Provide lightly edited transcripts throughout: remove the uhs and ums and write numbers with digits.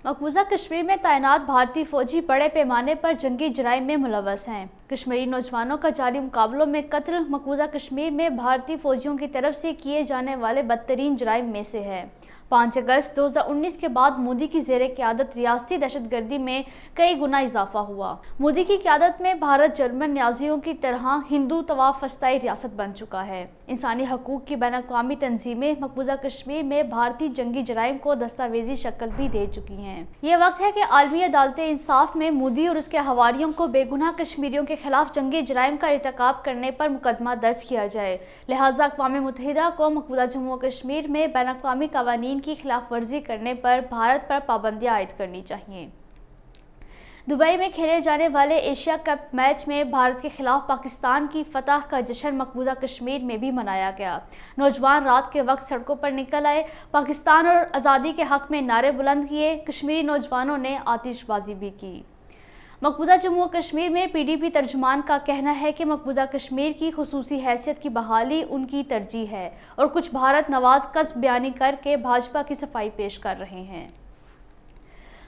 मकबूजा कश्मीर में तैनात भारतीय फौजी बड़े पैमाने पर जंगी जराइम में मुलव्वस हैं। कश्मीरी नौजवानों का जारी मुकाबलों में कत्ल मकबूजा कश्मीर में भारतीय फौजियों की तरफ से किए जाने वाले बदतरीन जराइम में से है। 5 अगस्त 2019 के बाद मोदी की ज़ेरे क़यादत रियासती दहशतगर्दी में कई गुना इजाफा हुआ। मोदी की क़यादत में भारत जर्मन न्याज़ियों की तरह हिंदू तवाफ़ फस्ताई रियासत बन चुका है। इंसानी हकूक़ की बैन-अक़वामी तंजीमें मकबूजा कश्मीर में भारतीय जंगी जराइम को दस्तावेजी शक्ल भी दे चुकी हैं। ये वक्त है कि आलमी अदालत इंसाफ में मोदी और उसके हवारियों को बेगुनाह कश्मीरियों के खिलाफ जंगी जराइम का इर्तिकाब करने पर मुकदमा दर्ज किया जाए। लिहाजा अक़वाम मुत्तहिदा को मकबूजा जम्मू कश्मीर में बैन-अक़वामी क़वानीन की खिलाफ वर्जी करने पर भारत पर पाबंदियां आयद करनी चाहिए। दुबई में खेले जाने वाले एशिया कप मैच में भारत के खिलाफ पाकिस्तान की फतह का जश्न मकबूजा कश्मीर में भी मनाया गया। नौजवान रात के वक्त सड़कों पर निकल आए, पाकिस्तान और आज़ादी के हक में नारे बुलंद किए। कश्मीरी नौजवानों ने आतिशबाजी भी की। मकबूजा जम्मू कश्मीर में पीडीपी तर्जुमान का कहना है कि मकबूजा कश्मीर की खुसूसी हैसियत की बहाली उनकी तरजीह है और कुछ भारत नवाज कस्ब बयानी करके भाजपा की सफाई पेश कर रहे हैं।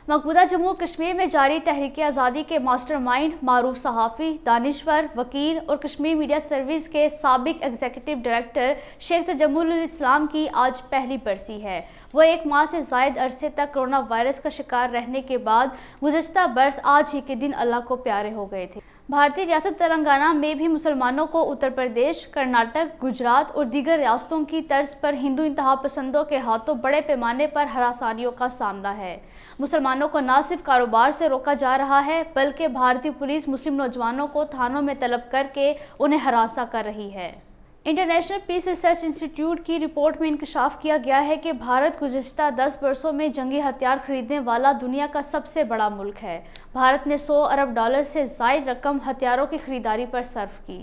मकबूजा जम्मू कश्मीर में जारी तहरीक आज़ादी के मास्टरमाइंड मारूफ सहाफ़ी, दानिश्वर, वकील और कश्मीर मीडिया सर्विस के साबिक एग्जीक्यूटिव डायरेक्टर शेख तजम्मुल इस्लाम की आज पहली बरसी है। वो 1 माह से ज़ायद अरसे तक कोरोना वायरस का शिकार रहने के बाद गुज़श्ता बरस आज ही के दिन अल्लाह को प्यारे हो गए थे। भारतीय रियासत तेलंगाना में भी मुसलमानों को उत्तर प्रदेश, कर्नाटक, गुजरात और दीगर रियासतों की तर्ज पर हिंदू इंतहा पसंदों के हाथों बड़े पैमाने पर हरासानियों का सामना है। मुसलमानों को न सिर्फ कारोबार से रोका जा रहा है बल्कि भारतीय पुलिस मुस्लिम नौजवानों को थानों में तलब करके उन्हें हरासा कर रही है। इंटरनेशनल पीस रिसर्च इंस्टीट्यूट की रिपोर्ट में इंकशाफ किया गया है कि भारत गुज़श्ता 10 वर्षों में जंगी हथियार खरीदने वाला दुनिया का सबसे बड़ा मुल्क है। भारत ने $100 अरब से ज़ायद रकम हथियारों की खरीदारी पर सर्फ की।